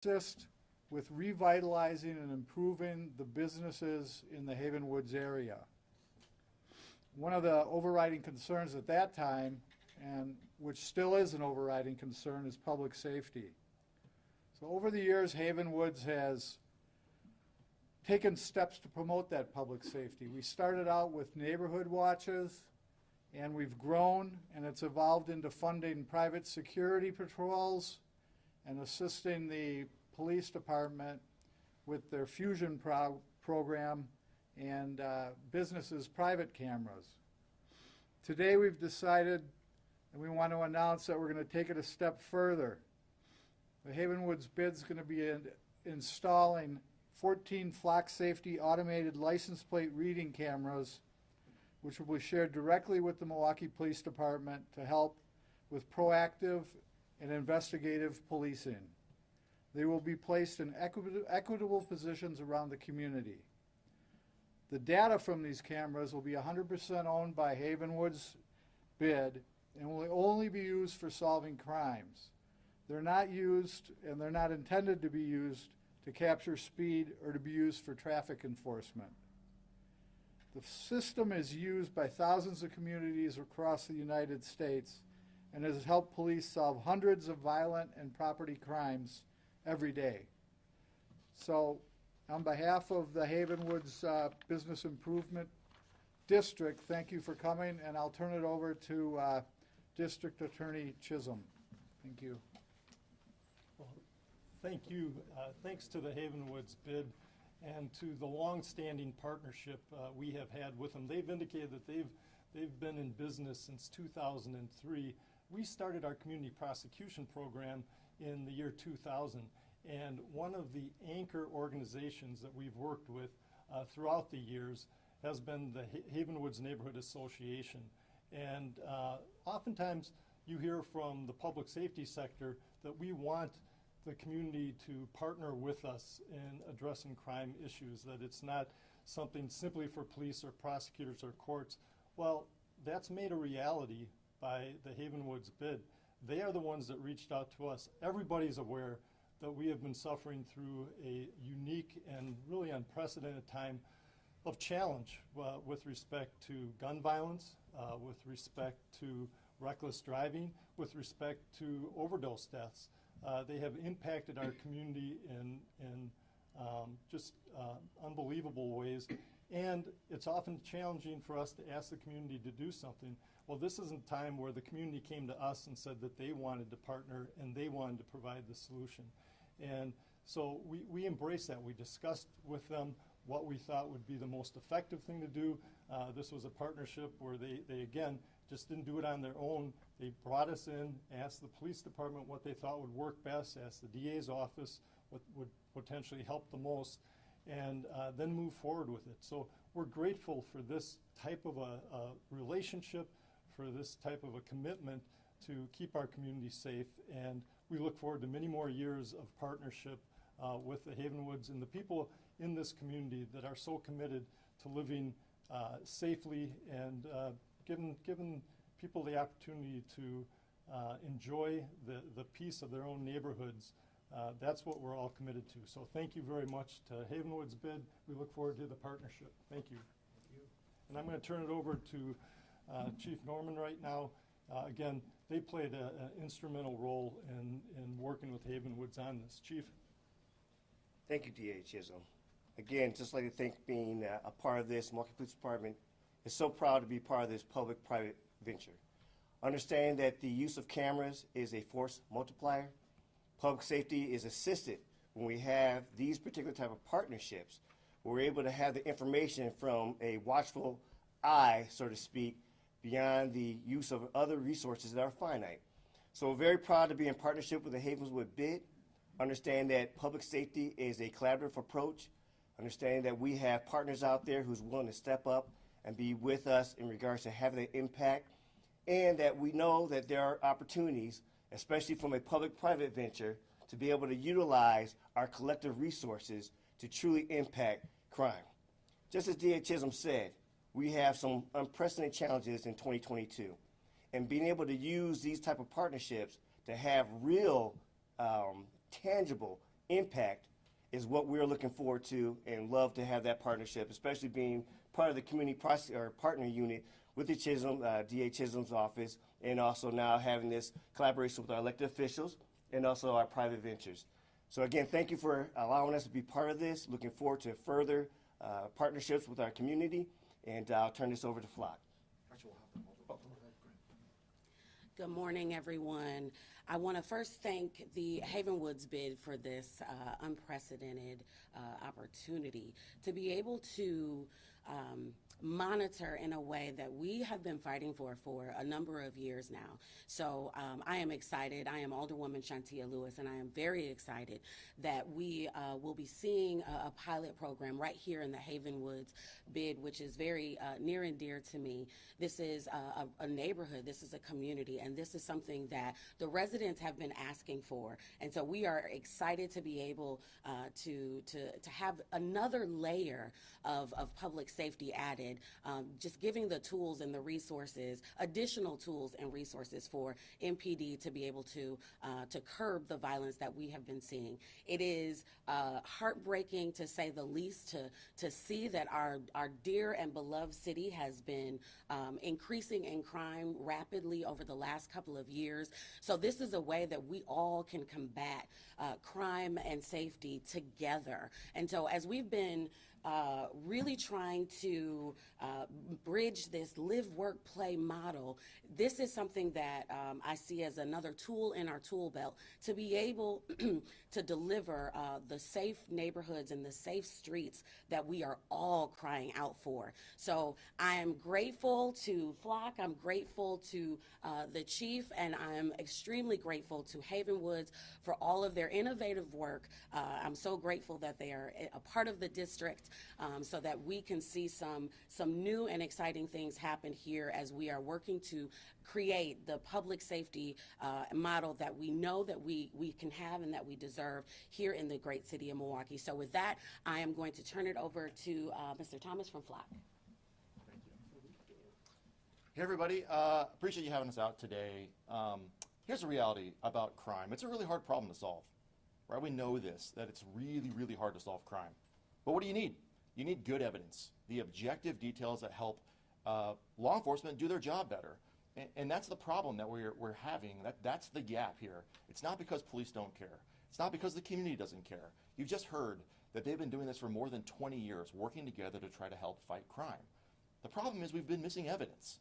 assist with revitalizing and improving the businesses in the Havenwoods area. One of the overriding concerns at that time, and which still is an overriding concern, is public safety. So over the years, Havenwoods has taken steps to promote that public safety. We started out with neighborhood watches, and we've grown, and it's evolved into funding private security patrols and assisting the police department with their fusion program and businesses' private cameras. Today we've decided, and we want to announce that we're going to take it a step further. The Havenwoods bid is going to be installing 14 FOX safety automated license plate reading cameras, which will be shared directly with the Milwaukee Police Department to help with proactive and investigative policing. They will be placed in equitable positions around the community. The data from these cameras will be 100% owned by Havenwoods bid and will only be used for solving crimes. They're not used, and they're not intended to be used to capture speed or to be used for traffic enforcement. The system is used by thousands of communities across the United States and has helped police solve hundreds of violent and property crimes every day. So on behalf of the Havenwoods Business Improvement District, thank you for coming, and I'll turn it over to District Attorney Chisholm. Thank you. Well, thank you. Thanks to the Havenwoods bid and to the long-standing partnership we have had with them. They've indicated that they've been in business since 2003. We started our community prosecution program in the year 2000, and one of the anchor organizations that we've worked with throughout the years has been the Havenwoods Neighborhood Association. And oftentimes you hear from the public safety sector that we want the community to partner with us in addressing crime issues, that it's not something simply for police or prosecutors or courts. Well, that's made a reality by the Havenwoods bid. They are the ones that reached out to us. Everybody's aware that we have been suffering through a unique and really unprecedented time of challenge with respect to gun violence, with respect to reckless driving, with respect to overdose deaths. They have impacted our community in just unbelievable ways, and it's often challenging for us to ask the community to do something. Well, this isn't a time where the community came to us and said that they wanted to partner and they wanted to provide the solution. And so we embraced that. We discussed with them what we thought would be the most effective thing to do. This was a partnership where they again, just didn't do it on their own. They brought us in, asked the police department what they thought would work best, asked the DA's office what would potentially help the most, and then move forward with it. So we're grateful for this type of a relationship, for this type of a commitment to keep our community safe, and we look forward to many more years of partnership with the Havenwoods and the people in this community that are so committed to living safely and giving people the opportunity to enjoy the peace of their own neighborhoods. That's what we're all committed to. So thank you very much to Havenwoods bid. We look forward to the partnership. Thank you. Thank you. And I'm going to turn it over to Chief Norman right now. Again, they played an instrumental role in working with Havenwoods on this. Chief. Thank you, D.A. Chisholm. Again, just like to thank being a part of this, Milwaukee Police Department is so proud to be part of this public-private venture. Understand that the use of cameras is a force multiplier. Public safety is assisted when we have these particular type of partnerships. We're able to have the information from a watchful eye, so to speak, beyond the use of other resources that are finite. So we're very proud to be in partnership with the Havenwoods bid. Understand that public safety is a collaborative approach. Understand that we have partners out there who's willing to step up and be with us in regards to having an impact, and that we know that there are opportunities, especially from a public-private venture, to be able to utilize our collective resources to truly impact crime. Just as D.A. Chisholm said, we have some unprecedented challenges in 2022, and being able to use these type of partnerships to have real, tangible impact is what we're looking forward to and love to have that partnership, especially being part of the community partner unit with the DA Chisholm's office, and also now having this collaboration with our elected officials and also our private ventures. So again, thank you for allowing us to be part of this. Looking forward to further partnerships with our community, and I'll turn this over to Flock. Good morning, everyone. I want to first thank the Havenwoods bid for this unprecedented opportunity to be able to monitor in a way that we have been fighting for a number of years now. So I am excited. I am Alderwoman Shantia Lewis, and I am very excited that we will be seeing a pilot program right here in the Havenwoods bid, which is very near and dear to me. This is a neighborhood, this is a community, and this is something that the residents have been asking for. And so we are excited to be able to have another layer of public safety added, just giving the tools and the resources, additional tools and resources for MPD to be able to curb the violence that we have been seeing. It is heartbreaking, to say the least, to see that our dear and beloved city has been increasing in crime rapidly over the last couple of years. So this is a way that we all can combat crime and safety together. And so as we've been really trying to bridge this live, work, play model, this is something that I see as another tool in our tool belt to be able to deliver the safe neighborhoods and the safe streets that we are all crying out for. So I am grateful to Flock, I'm grateful to the chief, and I'm extremely grateful to Havenwoods for all of their innovative work. I'm so grateful that they are a part of the district, so that we can see some new and exciting things happen here as we are working to create the public safety model that we know that we can have and that we deserve here in the great city of Milwaukee. So with that, I am going to turn it over to Mr. Thomas from Flock. Thank you. Hey everybody, appreciate you having us out today. Here's the reality about crime. It's a really hard problem to solve, right? We know this, that it's really, really hard to solve crime. But what do you need? You need good evidence, the objective details that help law enforcement do their job better. And that's the problem that we're having. That's the gap here. It's not because police don't care. It's not because the community doesn't care. You've just heard that they've been doing this for more than 20 years, working together to try to help fight crime. The problem is we've been missing evidence.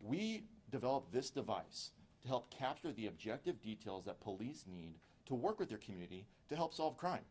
We developed this device to help capture the objective details that police need to work with their community to help solve crime.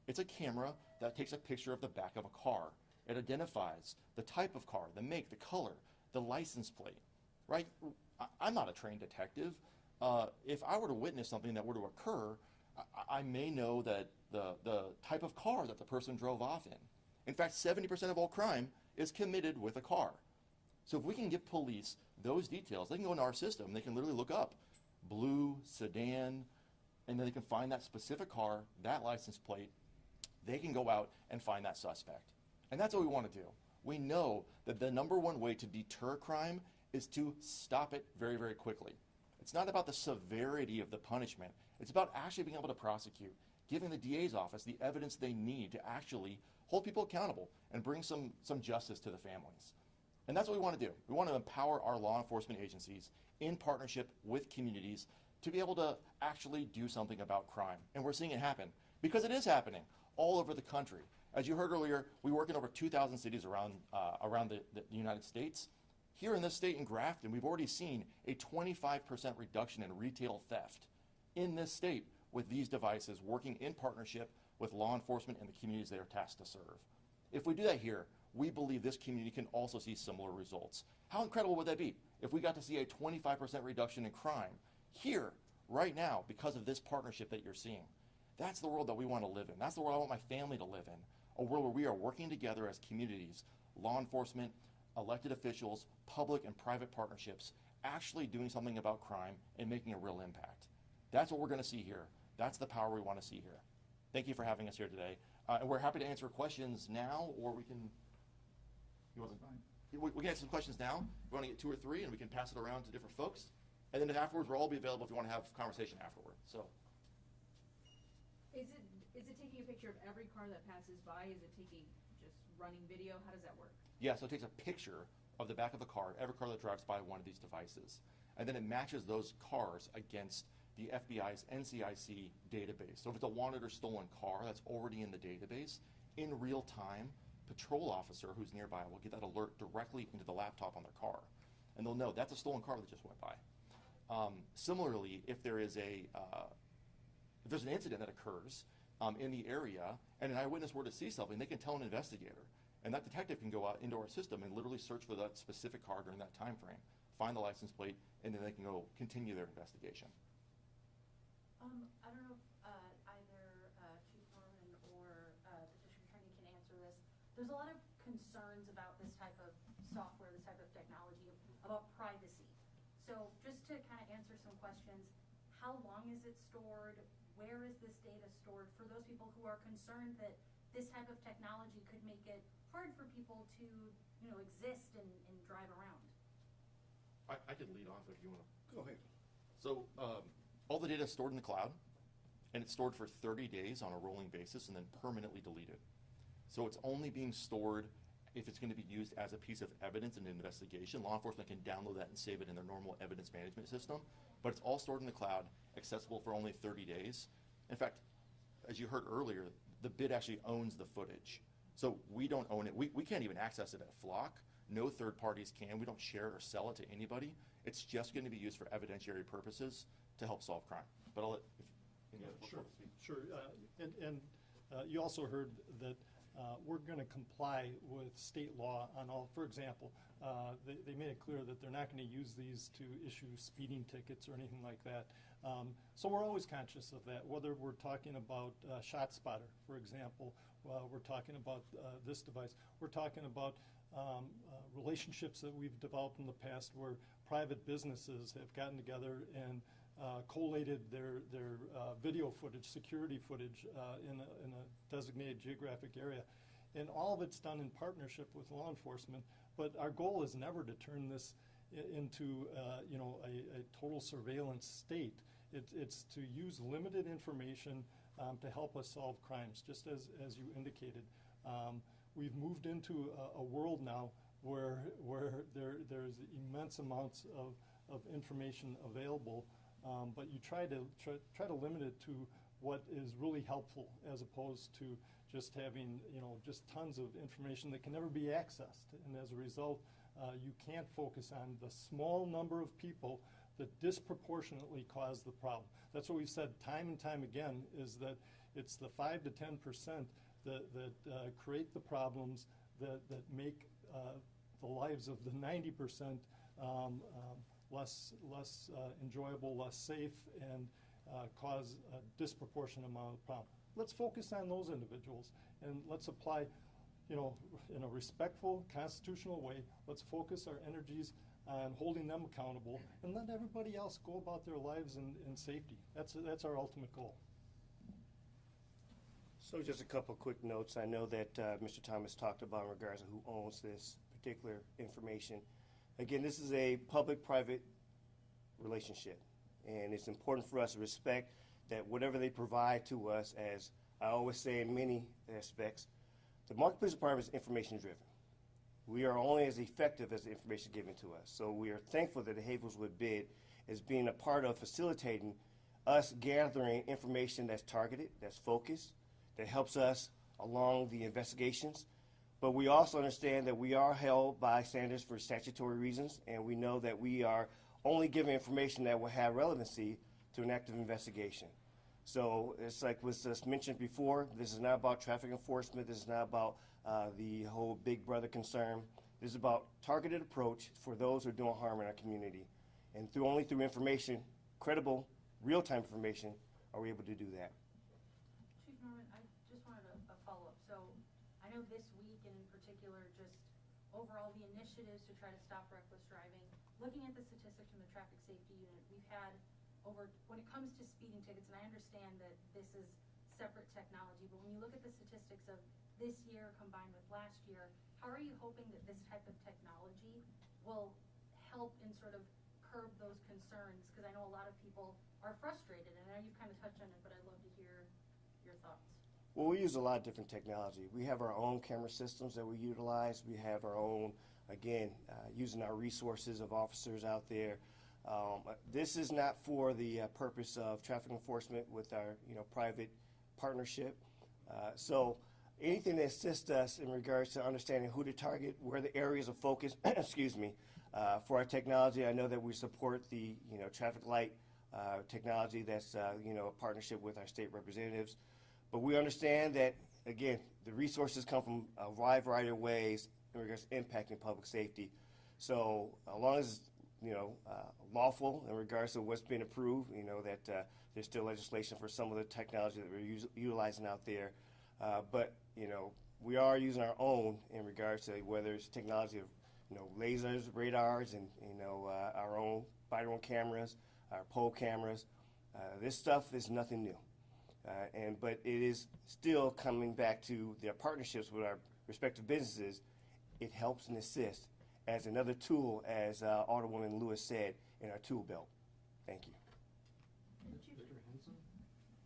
It's a camera that takes a picture of the back of a car. It identifies the type of car, the make, the color, the license plate, right? I'm not a trained detective. If I were to witness something that were to occur, I may know that the type of car that the person drove off in. In fact, 70% of all crime is committed with a car. So if we can give police those details, they can go into our system, they can literally look up blue, sedan, and then they can find that specific car, that license plate. They can go out and find that suspect. And that's what we want to do. We know that the number one way to deter crime is to stop it very, very quickly. It's not about the severity of the punishment. It's about actually being able to prosecute, giving the DA's office the evidence they need to actually hold people accountable and bring some justice to the families. And that's what we want to do. We want to empower our law enforcement agencies in partnership with communities to be able to actually do something about crime. And we're seeing it happen because it is happening all over the country. As you heard earlier, we work in over 2,000 cities around the United States. Here in this state in Grafton, we've already seen a 25% reduction in retail theft in this state with these devices working in partnership with law enforcement and the communities they are tasked to serve. If we do that here, we believe this community can also see similar results. How incredible would that be if we got to see a 25% reduction in crime here, right now, because of this partnership that you're seeing? That's the world that we want to live in. That's the world I want my family to live in. A world where we are working together as communities, law enforcement, elected officials, public and private partnerships, actually doing something about crime and making a real impact. That's what we're going to see here. That's the power we want to see here. Thank you for having us here today. And we're happy to answer questions now, or we can, we can answer some questions now. We want to get 2 or 3, and we can pass it around to different folks. And then afterwards, we'll all be available if you want to have a conversation afterward. So. Is it taking a picture of every car that passes by? Is it taking just running video? How does that work? Yeah, so it takes a picture of the back of the car, every car that drives by one of these devices. And then it matches those cars against the FBI's NCIC database. So if it's a wanted or stolen car that's already in the database, in real time, patrol officer who's nearby will get that alert directly into the laptop on their car. And they'll know that's a stolen car that just went by. Similarly, if there is if there's an incident that occurs in the area and an eyewitness were to see something, they can tell an investigator. And that detective can go out into our system and literally search for that specific car during that time frame, find the license plate, and then they can go continue their investigation. I don't know if either Chief Norman or the district attorney can answer this. There's a lot of concerns about this type of software, this type of technology, about privacy. So just to kind of answer some questions, how long is it stored? Where is this data stored? For those people who are concerned that this type of technology could make it hard for people to, exist and drive around. I can lead off if you want to. Go ahead. So all the data is stored in the cloud, and it's stored for 30 days on a rolling basis and then permanently deleted. So it's only being stored if it's going to be used as a piece of evidence in an investigation. Law enforcement can download that and save it in their normal evidence management system, but it's all stored in the cloud, accessible for only 30 days. In fact, as you heard earlier, the bid actually owns the footage. So we don't own it. We can't even access it at Flock. No third parties can. We don't share it or sell it to anybody. It's just going to be used for evidentiary purposes to help solve crime. But I'll let Sure. And you also heard that we're going to comply with state law on all. For example, they made it clear that they're not going to use these to issue speeding tickets or anything like that. So we're always conscious of that, whether we're talking about ShotSpotter, for example, we're talking about this device. We're talking about relationships that we've developed in the past where private businesses have gotten together and collated their video footage, security footage in a designated geographic area. And all of it's done in partnership with law enforcement, but our goal is never to turn this into a total surveillance state. It's to use limited information to help us solve crimes, just as you indicated. We've moved into a world now where there's immense amounts of information available, but you try to limit it to what is really helpful, as opposed to just having just tons of information that can never be accessed. And as a result, you can't focus on the small number of people that disproportionately cause the problem. That's what we've said time and time again, is that it's the 5 to 10% that create the problems that make the lives of the 90% less enjoyable, less safe, and cause a disproportionate amount of problem. Let's focus on those individuals, and let's apply, in a respectful, constitutional way. Let's focus our energies on holding them accountable, and let everybody else go about their lives in safety. That's our ultimate goal. So just a couple quick notes. I know that Mr. Thomas talked about in regards to who owns this particular information. Again, this is a public-private relationship, and it's important for us to respect that whatever they provide to us, as I always say in many aspects, the Milwaukee Police Department is information-driven. We are only as effective as the information given to us. So we are thankful that the Havenwoods bid is being a part of facilitating us gathering information that's targeted, that's focused, that helps us along the investigations. But we also understand that we are held by standards for statutory reasons, and we know that we are only giving information that will have relevancy to an active investigation. So it's like was just mentioned before, this is not about traffic enforcement, this is not about the whole big brother concern. This is about targeted approach for those who are doing harm in our community. And only through information, credible, real-time information, are we able to do that. Chief Norman, I just wanted a follow-up. So I know this week, and in particular, just overall the initiatives to try to stop reckless driving, looking at the statistics from the traffic safety unit, we've had when it comes to speeding tickets, and I understand that this is separate technology, but when you look at the statistics of this year combined with last year, how are you hoping that this type of technology will help in sort of curb those concerns? Because I know a lot of people are frustrated, and I know you've kind of touched on it, but I'd love to hear your thoughts. Well, we use a lot of different technology. We have our own camera systems that we utilize. We have our own, again, using our resources of officers out there. This is not for the purpose of traffic enforcement with our, private partnership. So anything that assists us in regards to understanding who to target, where the areas of focus, excuse me, for our technology. I know that we support the, traffic light technology that's, a partnership with our state representatives. But we understand that, again, the resources come from a wide variety of ways in regards to impacting public safety. So as long as, lawful in regards to what's been approved, that there's still legislation for some of the technology that we're utilizing out there. But, we are using our own in regards to whether it's technology of, lasers, radars, and, our own body-worn cameras, our pole cameras. This stuff is nothing new. But it is still coming back to their partnerships with our respective businesses. It helps and assists as another tool, as Alderwoman Lewis said, in our tool belt. Thank you. Mr. Henson?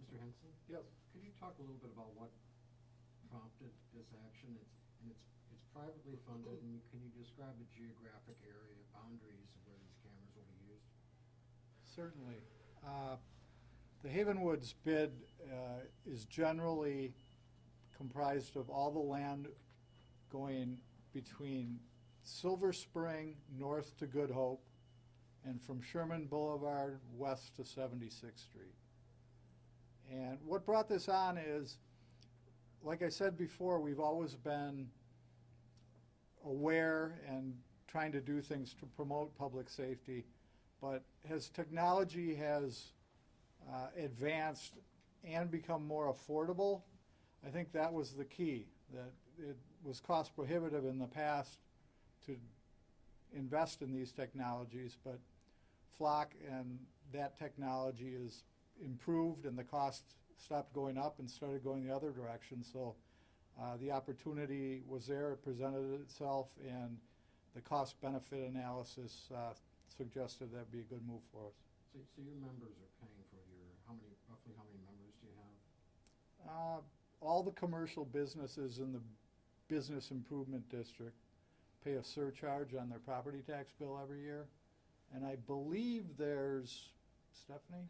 Mr. Henson? Yes. Could you talk a little bit about what prompted this action? It's privately funded, and can you describe the geographic area boundaries where these cameras will be used? Certainly. The Havenwoods bid is generally comprised of all the land going between Silver Spring north to Good Hope and from Sherman Boulevard west to 76th Street. And what brought this on is, like I said before, we've always been aware and trying to do things to promote public safety, but as technology has advanced and become more affordable, I think that was the key, that it was cost prohibitive in the past to invest in these technologies, but FLOC and that technology is improved and the cost stopped going up and started going the other direction. So the opportunity was there, it presented itself, and the cost-benefit analysis suggested that'd be a good move for us. So your members are paying for roughly how many members do you have? All the commercial businesses in the Business Improvement District pay a surcharge on their property tax bill every year. And I believe there's, Stephanie?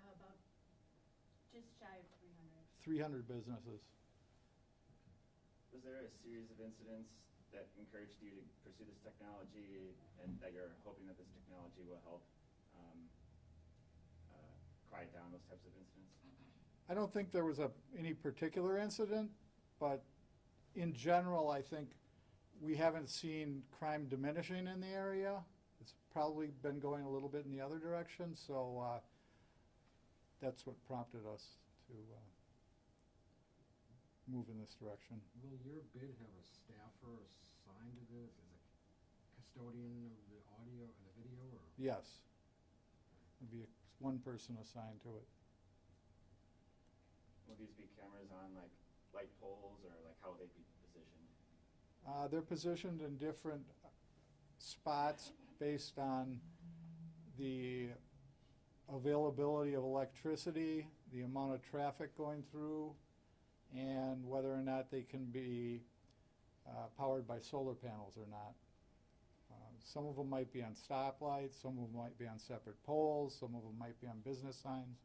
About just shy of 300. 300 businesses. Was there a series of incidents that encouraged you to pursue this technology, and that you're hoping that this technology will help quiet down those types of incidents? I don't think there was any particular incident, but in general, I think we haven't seen crime diminishing in the area. It's probably been going a little bit in the other direction, so that's what prompted us to move in this direction. Will your bid have a staffer assigned to this? Is a custodian of the audio and the video, or? Yes. There'd be one person assigned to it. Will these be cameras on like light poles, or like how will they be positioned? They're positioned in different spots based on the availability of electricity, the amount of traffic going through, and whether or not they can be powered by solar panels or not. Some of them might be on stoplights, some of them might be on separate poles, some of them might be on business signs.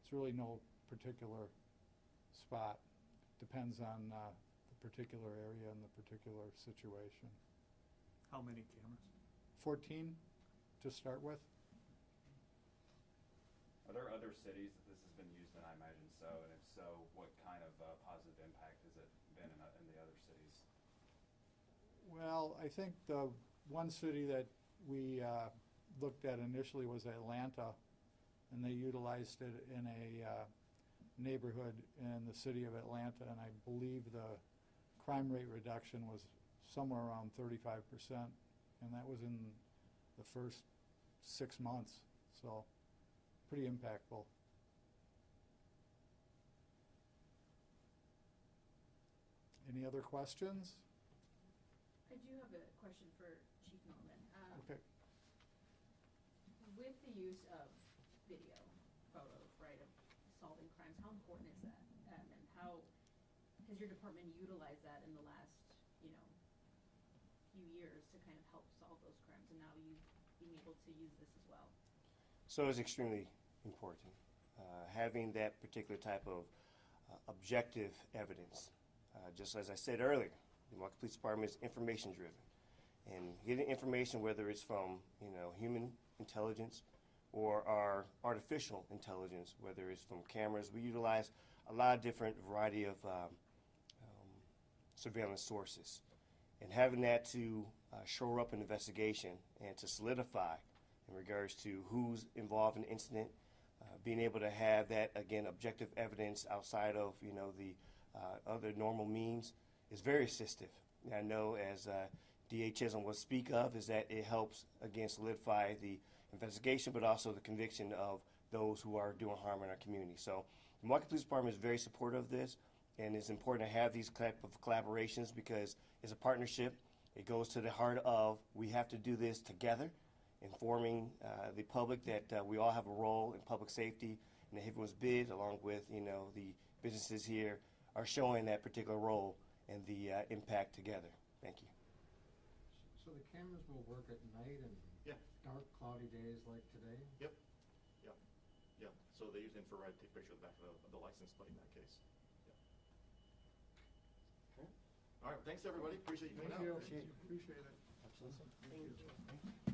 It's really no particular spot. Depends on the particular area and the particular situation. How many cameras? 14 to start with. Are there other cities that this has been used in? I imagine so, and if so, what kind of positive impact has it been in the other cities? Well, I think the one city that we looked at initially was Atlanta, and they utilized it in a neighborhood in the city of Atlanta, and I believe the crime rate reduction was somewhere around 35%, and that was in the first 6 months, so pretty impactful. Any other questions? I do have a question for Chief Norman. Okay. With the use of video, photos, right, of solving crimes, how important is that? has your department utilized that in the last, you know, few years to kind of help solve those crimes, and now you being able to use this as well? So it's extremely important. Having that particular type of objective evidence. Just as I said earlier, the Milwaukee Police Department is information driven. And getting information, whether it's from, you know, human intelligence or our artificial intelligence, whether it's from cameras, we utilize a lot of different variety of surveillance sources. And having that to shore up an investigation and to solidify in regards to who's involved in the incident, being able to have that, again, objective evidence outside of, you know, the other normal means is very assistive. And I know, as DA Chisholm will speak of, is that it helps, again, solidify the investigation, but also the conviction of those who are doing harm in our community. So the Milwaukee Police Department is very supportive of this, and it's important to have these type of collaborations because it's a partnership. It goes to the heart of we have to do this together, informing the public that we all have a role in public safety, and the Havenwoods bid, along with, you know, the businesses here, are showing that particular role and the impact together. Thank you. So the cameras will work at night and dark, cloudy days like today? Yep. So they use infrared to take a picture of the back of the license plate in that case. All right, thanks everybody. Appreciate you coming out. Appreciate it. Absolutely. Thank you.